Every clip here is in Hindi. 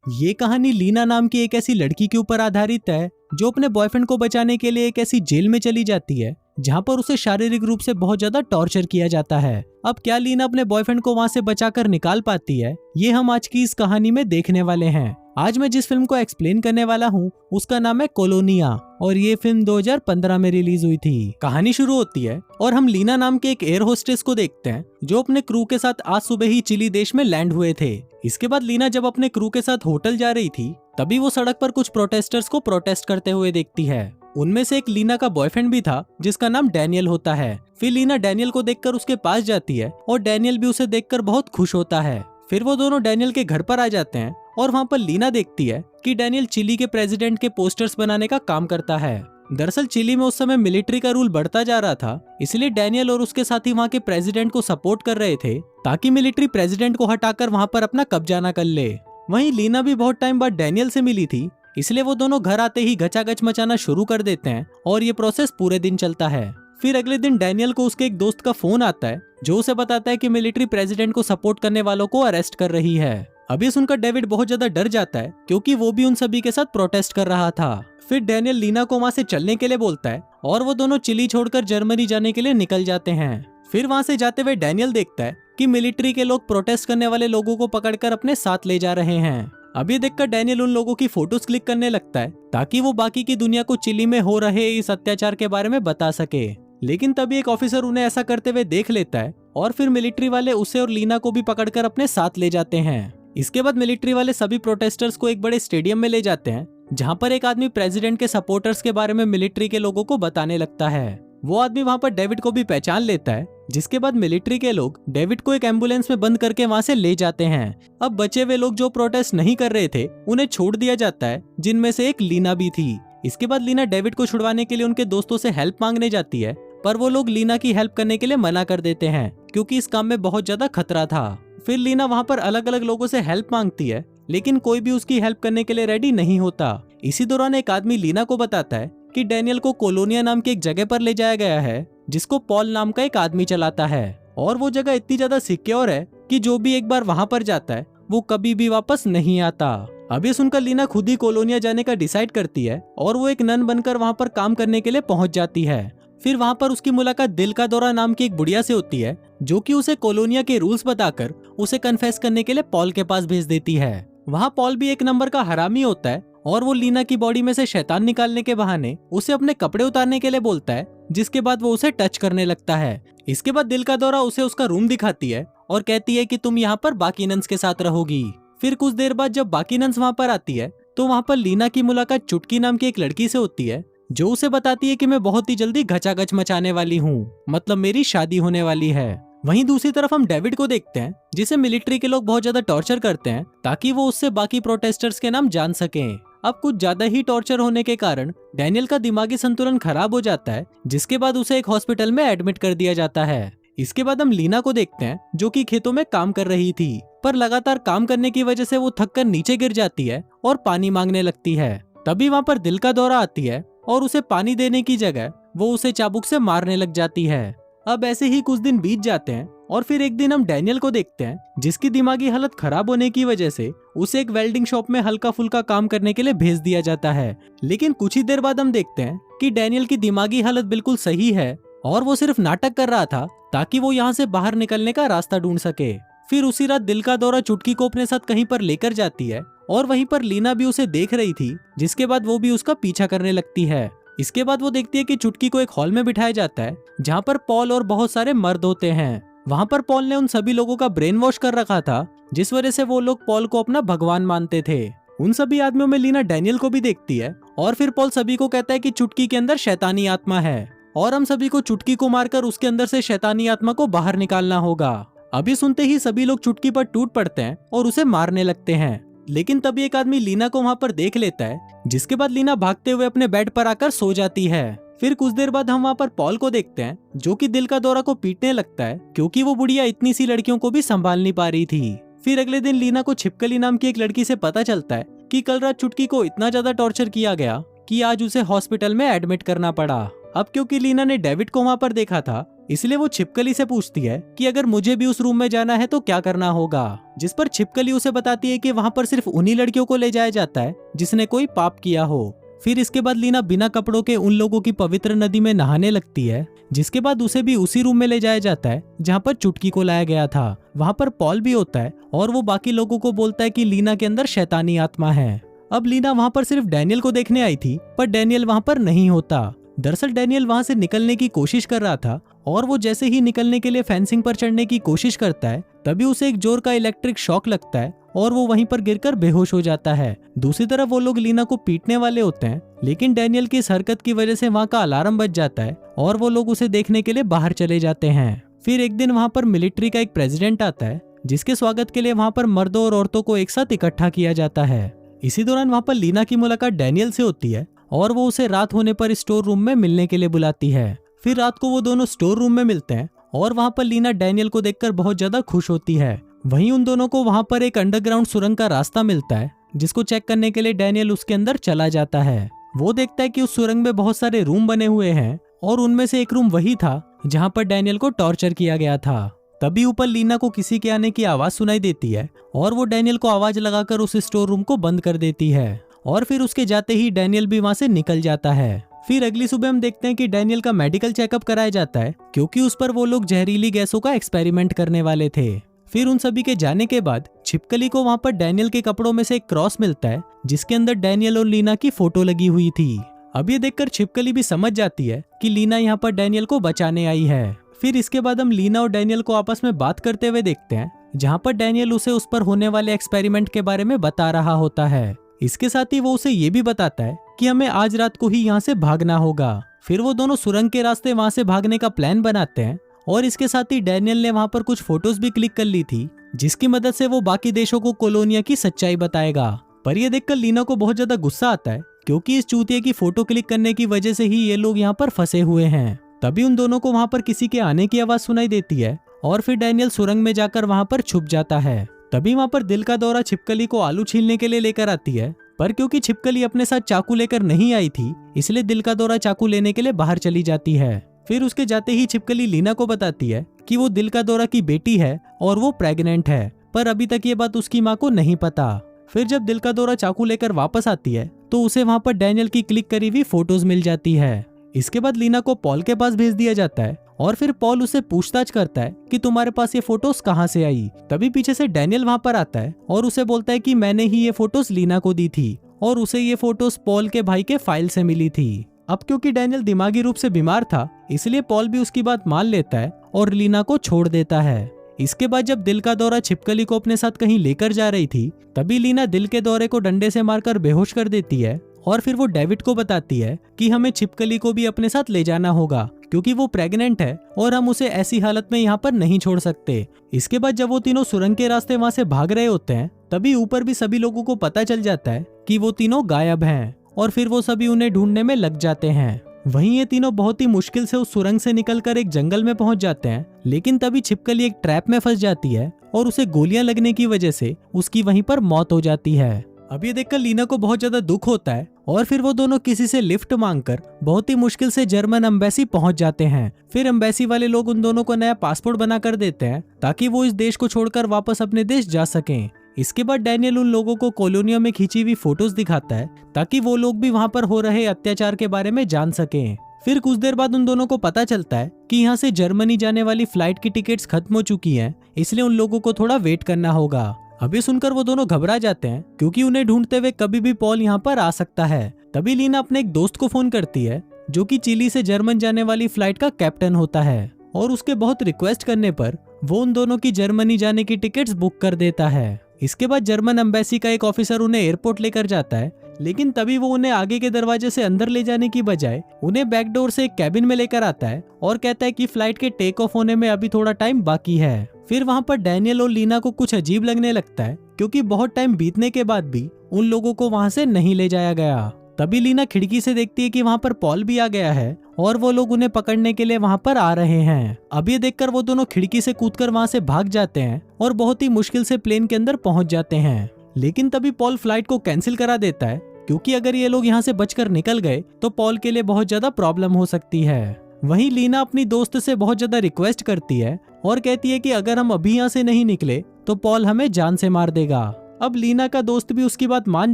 ये कहानी लीना नाम की एक ऐसी लड़की के ऊपर आधारित है जो अपने बॉयफ्रेंड को बचाने के लिए एक ऐसी जेल में चली जाती है जहाँ पर उसे शारीरिक रूप से बहुत ज्यादा टॉर्चर किया जाता है। अब क्या लीना अपने बॉयफ्रेंड को वहाँ से बचाकर निकाल पाती है, ये हम आज की इस कहानी में देखने वाले हैं। आज मैं जिस फिल्म को एक्सप्लेन करने वाला हूँ उसका नाम है कोलोनिया और ये फिल्म 2015 में रिलीज हुई थी। कहानी शुरू होती है और हम लीना नाम के एक एयर होस्टेस को देखते हैं जो अपने क्रू के साथ आज सुबह ही चिली देश में लैंड हुए थे। इसके बाद लीना जब अपने क्रू के साथ होटल जा रही थी तभी वो सड़क पर कुछ प्रोटेस्टर्स को प्रोटेस्ट करते हुए देखती है। उनमें से एक लीना का बॉयफ्रेंड भी था जिसका नाम डैनियल होता है। फिर लीना डैनियल को देखकर उसके पास जाती है और डैनियल भी उसे देखकर बहुत खुश होता है। फिर वो दोनों डैनियल के घर पर आ जाते हैं और वहाँ पर लीना देखती है कि डैनियल चिली के प्रेसिडेंट के पोस्टर्स बनाने का काम करता है। दरअसल चिली में उस समय मिलिट्री का रूल बढ़ता जा रहा था, इसलिए डैनियल और उसके साथी वहाँ के प्रेसिडेंट को सपोर्ट कर रहे थे ताकि मिलिट्री प्रेसिडेंट को हटाकर वहाँ पर अपना कब्जा न कर ले। वहीं लीना भी बहुत टाइम बाद डैनियल से मिली थी, इसलिए वो दोनों घर आते ही गचागच मचाना शुरू कर देते हैं और ये प्रोसेस पूरे दिन चलता है। फिर अगले दिन डैनियल को उसके एक दोस्त का फोन आता है जो उसे बताता है कि मिलिट्री प्रेसिडेंट को सपोर्ट करने वालों को अरेस्ट कर रही है। अभी सुनकर डेविड बहुत ज्यादा डर जाता है क्योंकि वो भी उन सभी के साथ प्रोटेस्ट कर रहा था। फिर डैनियल लीना को वहाँ से चलने के लिए बोलता है और वो दोनों चिली छोड़कर जर्मनी जाने के लिए निकल जाते हैं। फिर वहाँ से जाते हुए डैनियल देखता है कि मिलिट्री के लोग प्रोटेस्ट करने वाले लोगों को पकड़कर अपने साथ ले जा रहे हैं। अभी देखकर डैनियल उन लोगों की फोटोज क्लिक करने लगता है ताकि वो बाकी की दुनिया को चिली में हो रहे इस अत्याचार के बारे में बता सके। लेकिन तभी एक ऑफिसर उन्हें ऐसा करते हुए देख लेता है और फिर मिलिट्री वाले उसे और लीना को भी पकड़कर अपने साथ ले जाते हैं। इसके बाद मिलिट्री वाले सभी प्रोटेस्टर्स को एक बड़े स्टेडियम में ले जाते हैं जहाँ पर एक आदमी प्रेसिडेंट के सपोर्टर्स के बारे में मिलिट्री के लोगों को बताने लगता है। वो आदमी वहाँ पर डेविड को भी पहचान लेता है, जिसके बाद मिलिट्री के लोग डेविड को एक एम्बुलेंस में बंद करके वहाँ से ले जाते हैं। अब बचे हुए लोग जो प्रोटेस्ट नहीं कर रहे थे उन्हें छोड़ दिया जाता है, जिनमें से एक लीना भी थी। इसके बाद लीना डेविड को छुड़वाने के लिए उनके दोस्तों से हेल्प मांगने जाती है, पर वो लोग लीना की हेल्प करने के लिए मना कर देते हैं क्योंकि इस काम में बहुत ज्यादा खतरा था। फिर लीना वहाँ पर अलग अलग लोगों से हेल्प मांगती है लेकिन कोई भी उसकी हेल्प करने के लिए रेडी नहीं होता। इसी दौरान एक आदमी लीना को बताता है कि डैनियल को कोलोनिया नाम की एक जगह पर ले जाया गया है जिसको पॉल नाम का एक आदमी चलाता है और वो जगह इतनी ज्यादा सिक्योर है कि जो भी एक बार वहाँ पर जाता है वो कभी भी वापस नहीं आता। अभी सुनकर लीना खुद ही कोलोनिया जाने का डिसाइड करती है और वो एक नन बनकर वहाँ पर काम करने के लिए पहुंच जाती है। फिर वहाँ पर उसकी मुलाकात दिल का दौरा नाम की एक बुढ़िया से होती है जो कि उसे कोलोनिया के रूल्स बताकर उसे कन्फेस करने के लिए पॉल के पास भेज देती है। वहाँ पॉल भी एक नंबर का हरामी होता है और वो लीना की बॉडी में से शैतान निकालने के बहाने उसे अपने कपड़े उतारने के लिए बोलता है, जिसके बाद वो उसे टच करने लगता है। इसके बाद दिल का दौरा उसे उसका रूम दिखाती है और कहती है कि तुम यहाँ पर बाकी नन्स के साथ रहोगी। फिर कुछ देर बाद जब बाकी नन्स वहाँ पर आती है तो वहाँ पर लीना की मुलाकात चुटकी नाम की एक लड़की से होती है जो उसे बताती है कि मैं बहुत ही जल्दी घचाघच मचाने वाली हूँ, मतलब मेरी शादी होने वाली है। वहीं दूसरी तरफ हम डेविड को देखते हैं जिसे मिलिट्री के लोग बहुत ज्यादा टॉर्चर करते हैं ताकि वो उससे बाकी प्रोटेस्टर्स के नाम जान सकें। अब कुछ ज्यादा ही टॉर्चर होने के कारण डैनियल का दिमागी संतुलन खराब हो जाता है, जिसके बाद उसे एक हॉस्पिटल में एडमिट कर दिया जाता है। इसके बाद हम लीना को देखते हैं जो कि खेतों में काम कर रही थी, पर लगातार काम करने की वजह से वो थक कर नीचे गिर जाती है और पानी मांगने लगती है। तभी वहाँ पर दिल का दौरा आती है और उसे पानी देने की जगह वो उसे चाबुक से मारने लग जाती है। अब ऐसे ही कुछ दिन बीत जाते हैं और फिर एक दिन हम डैनियल को देखते हैं जिसकी दिमागी हालत खराब होने की वजह से उसे एक वेल्डिंग शॉप में हल्का फुल्का काम करने के लिए भेज दिया जाता है। लेकिन कुछ ही देर बाद हम देखते हैं कि डैनियल की दिमागी हालत बिल्कुल सही है और वो सिर्फ नाटक कर रहा था ताकि वो यहाँ से बाहर निकलने का रास्ता ढूंढ सके। फिर उसी रात दिल का दौरा चुटकी को अपने साथ कहीं पर लेकर जाती है और वहीं पर लीना भी उसे देख रही थी, जिसके बाद वो भी उसका पीछा करने लगती है। इसके बाद वो देखती है कि चुटकी को एक हॉल में बिठाया जाता है जहाँ पर पॉल और बहुत सारे मर्द होते हैं। वहाँ पर पॉल ने उन सभी लोगों का ब्रेन वॉश कर रखा था जिस वजह से वो लोग पॉल को अपना भगवान मानते थे। उन सभी आदमियों में लीना डैनियल को भी देखती है और फिर पॉल सभी को कहता है कि चुटकी के अंदर शैतानी आत्मा है और हम सभी को चुटकी को मारकर उसके अंदर से शैतानी आत्मा को बाहर निकालना होगा। अभी सुनते ही सभी लोग चुटकी पर टूट पड़ते हैं और उसे मारने लगते हैं। लेकिन तभी एक आदमी लीना को वहाँ पर देख लेता है, जिसके बाद लीना भागते हुए अपने बेड पर आकर सो जाती है। फिर कुछ देर बाद हम वहाँ पर पॉल को देखते हैं जो कि दिल का दौरा को पीटने लगता है क्योंकि वो बुढ़िया इतनी सी लड़कियों को भी संभाल नहीं पा रही थी। फिर अगले दिन लीना को छिपकली नाम की एक लड़की से पता चलता है कि कल रात चुटकी को इतना ज्यादा टॉर्चर किया गया कि आज उसे हॉस्पिटल में एडमिट करना पड़ा। अब क्योंकि लीना ने डेविड को वहाँ पर देखा था, इसलिए वो छिपकली से पूछती है कि अगर मुझे भी उस रूम में जाना है तो क्या करना होगा, जिस पर छिपकली उसे बताती है कि वहाँ पर सिर्फ उन्हीं लड़कियों को ले जाया जाता है जिसने कोई पाप किया हो। फिर इसके बाद लीना बिना कपड़ों के उन लोगों की पवित्र नदी में नहाने लगती है, जिसके बाद उसे भी उसी रूम में ले जाया जाता है जहाँ पर चुटकी को लाया गया था। वहाँ पर पॉल भी होता है और वो बाकी लोगों को बोलता है कि लीना के अंदर शैतानी आत्मा है। अब लीना वहाँ पर सिर्फ डैनियल को देखने आई थी, पर डैनियल वहाँ पर नहीं होता। दरअसल डैनियल वहाँ से निकलने की कोशिश कर रहा था और वो जैसे ही निकलने के लिए फेंसिंग पर चढ़ने की कोशिश करता है, तभी उसे एक जोर का इलेक्ट्रिक शॉक लगता है और वो वहीं पर गिरकर बेहोश हो जाता है। दूसरी तरफ वो लोग लीना को पीटने वाले होते हैं, लेकिन डैनियल की इस हरकत की वजह से वहाँ का अलार्म बज जाता है और वो लोग उसे देखने के लिए बाहर चले जाते हैं। फिर एक दिन वहाँ पर मिलिट्री का एक प्रेसिडेंट आता है, जिसके स्वागत के लिए वहाँ पर मर्दों और औरतों को एक साथ इकट्ठा किया जाता है। इसी दौरान वहाँ पर लीना की मुलाकात डैनियल से होती है और वो उसे रात होने पर स्टोर रूम में मिलने के लिए बुलाती है। फिर रात को वो दोनों स्टोर रूम में मिलते हैं और वहाँ पर लीना डैनियल को देखकर बहुत ज्यादा खुश होती है। वहीं उन दोनों को वहाँ पर एक अंडरग्राउंड सुरंग का रास्ता मिलता है, जिसको चेक करने के लिए डैनियल उसके अंदर चला जाता है। वो देखता है कि उस सुरंग में बहुत सारे रूम बने हुए हैं और उनमें से एक रूम वही था जहाँ पर डैनियल को टॉर्चर किया गया था। तभी ऊपर लीना को किसी के आने की आवाज सुनाई देती है और वो डैनियल को आवाज लगाकर उस स्टोर रूम को बंद कर देती है और फिर उसके जाते ही डैनियल भी वहाँ से निकल जाता है। फिर अगली सुबह हम देखते हैं कि डैनियल का मेडिकल चेकअप कराया जाता है, क्योंकि उस पर वो लोग जहरीली गैसों का एक्सपेरिमेंट करने वाले थे। फिर उन सभी के जाने के बाद छिपकली को वहाँ पर डैनियल के कपड़ों में से एक क्रॉस मिलता है, जिसके अंदर डैनियल और लीना की फोटो लगी हुई थी। अब ये देखकर छिपकली भी समझ जाती है कि लीना यहाँ पर डैनियल को बचाने आई है। फिर इसके बाद हम लीना और डैनियल को आपस में बात करते हुए देखते हैं, जहाँ पर डैनियल उसे उस पर होने वाले एक्सपेरिमेंट के बारे में बता रहा होता है। इसके साथ ही वो उसे ये भी बताता है कि हमें आज रात को ही यहाँ से भागना होगा। फिर वो दोनों सुरंग के रास्ते वहाँ से भागने का प्लान बनाते हैं और इसके साथ ही डैनियल ने वहाँ पर कुछ फोटोज भी क्लिक कर ली थी, जिसकी मदद से वो बाकी देशों को कोलोनिया की सच्चाई बताएगा। पर ये देखकर लीना को बहुत ज्यादा गुस्सा आता है, क्योंकि इस चूतिए की फोटो क्लिक करने की वजह से ही ये लोग यहाँ पर फंसे हुए हैं। तभी उन दोनों को वहाँ पर किसी के आने की आवाज सुनाई देती है और फिर डैनियल सुरंग में जाकर वहाँ पर छुप जाता है। तभी वहाँ पर दिल का दौरा छिपकली को आलू छीलने के लिए लेकर आती है, पर क्योंकि छिपकली अपने साथ चाकू लेकर नहीं आई थी, इसलिए दिल का दौरा चाकू लेने के लिए बाहर चली जाती है। फिर उसके जाते ही छिपकली लीना को बताती है कि वो दिल का दौरा की बेटी है और वो प्रेग्नेंट है, पर अभी तक ये बात उसकी माँ को नहीं पता। फिर जब दिल का दौरा चाकू लेकर वापस आती है तो उसे वहाँ पर डैनियल की क्लिक करी हुई फोटोज मिल जाती है। इसके बाद लीना को पॉल के पास भेज दिया जाता है और फिर पॉल उससे पूछताछ करता है कि तुम्हारे पास ये फोटोज कहाँ से आई। तभी पीछे से डैनियल वहाँ पर आता है और उसे बोलता है कि मैंने ही ये फोटोज लीना को दी थी और उसे ये फोटोज पॉल के भाई के फाइल से मिली थी। अब क्योंकि डैनियल दिमागी रूप से बीमार था, इसलिए पॉल भी उसकी बात मान लेता है और लीना को छोड़ देता है। इसके बाद जब दिल का दौरा छिपकली को अपने साथ कहीं लेकर जा रही थी, तभी लीना दिल के दौरे को डंडे से मारकर बेहोश कर देती है और फिर वो डेविड को बताती है कि हमें छिपकली को भी अपने साथ ले जाना होगा, क्योंकि वो प्रेग्नेंट है और हम उसे ऐसी हालत में यहाँ पर नहीं छोड़ सकते। इसके बाद जब वो तीनों सुरंग के रास्ते वहाँ से भाग रहे होते हैं, तभी ऊपर भी सभी लोगों को पता चल जाता है कि वो तीनों गायब हैं और फिर वो सभी उन्हें ढूंढने में लग जाते हैं। वहीं ये तीनों बहुत ही मुश्किल से उस सुरंग से निकलकर एक जंगल में पहुंच जाते हैं, लेकिन तभी छिपकली एक ट्रैप में फंस जाती है और उसे गोलियां लगने की वजह से उसकी वहीं पर मौत हो जाती है। अब ये देखकर लीना को बहुत ज्यादा दुख होता है और फिर वो दोनों किसी से लिफ्ट मांगकर बहुत ही मुश्किल से जर्मन एम्बेसी पहुंच जाते हैं। फिर एम्बेसी वाले लोग उन दोनों को नया पासपोर्ट बना कर देते हैं ताकि वो इस देश को छोड़कर वापस अपने देश जा सकें। इसके बाद डैनियल उन लोगों को कॉलोनिया में खींची हुई फोटोज दिखाता है ताकि वो लोग भी वहाँ पर हो रहे अत्याचार के बारे में जान सकें। फिर कुछ देर बाद उन दोनों को पता चलता है कि यहाँ से जर्मनी जाने वाली फ्लाइट की टिकट्स खत्म हो चुकी हैं, इसलिए उन लोगों को थोड़ा वेट करना होगा। अभी सुनकर वो दोनों घबरा जाते हैं, क्योंकि उन्हें ढूंढते हुए कभी भी पॉल यहाँ पर आ सकता है। तभी लीना अपने एक दोस्त को फोन करती है जो कि चिली से जर्मन जाने वाली फ्लाइट का कैप्टन होता है, और उसके बहुत रिक्वेस्ट करने पर वो उन दोनों की जर्मनी जाने की टिकट्स बुक कर देता है। इसके बाद जर्मन एम्बेसी का एक ऑफिसर उन्हें एयरपोर्ट लेकर जाता है, लेकिन तभी वो उन्हें आगे के दरवाजे से अंदर ले जाने की बजाय उन्हें बैकडोर से एक कैबिन में लेकर आता है और कहता है कि फ्लाइट के टेक ऑफ होने में अभी थोड़ा टाइम बाकी है। फिर वहाँ पर डैनियल और लीना को कुछ अजीब लगने लगता है, क्योंकि बहुत टाइम बीतने के बाद भी उन लोगों को वहाँ से नहीं ले जाया गया। तभी लीना खिड़की से देखती है कि वहाँ पर पॉल भी आ गया है और वो लोग उन्हें पकड़ने के लिए वहाँ पर आ रहे हैं। अब ये देखकर वो दोनों खिड़की से कूदकर वहाँ से भाग जाते हैं और बहुत ही मुश्किल से प्लेन के अंदर पहुँच जाते हैं। लेकिन तभी पॉल फ्लाइट को कैंसिल करा देता है, क्योंकि अगर ये लोग यहाँ से बचकर निकल गए तो पॉल के लिए बहुत ज्यादा प्रॉब्लम हो सकती है। वहीं लीना अपनी दोस्त से बहुत ज्यादा रिक्वेस्ट करती है और कहती है कि अगर हम अभी यहाँ से नहीं निकले तो पॉल हमें जान से मार देगा। अब लीना का दोस्त भी उसकी बात मान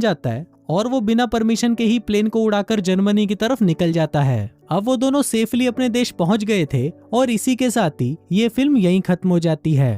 जाता है और वो बिना परमिशन के ही प्लेन को उड़ाकर जर्मनी की तरफ निकल जाता है। अब वो दोनों सेफली अपने देश पहुंच गए थे और इसी के साथ ही ये फिल्म यहीं खत्म हो जाती है।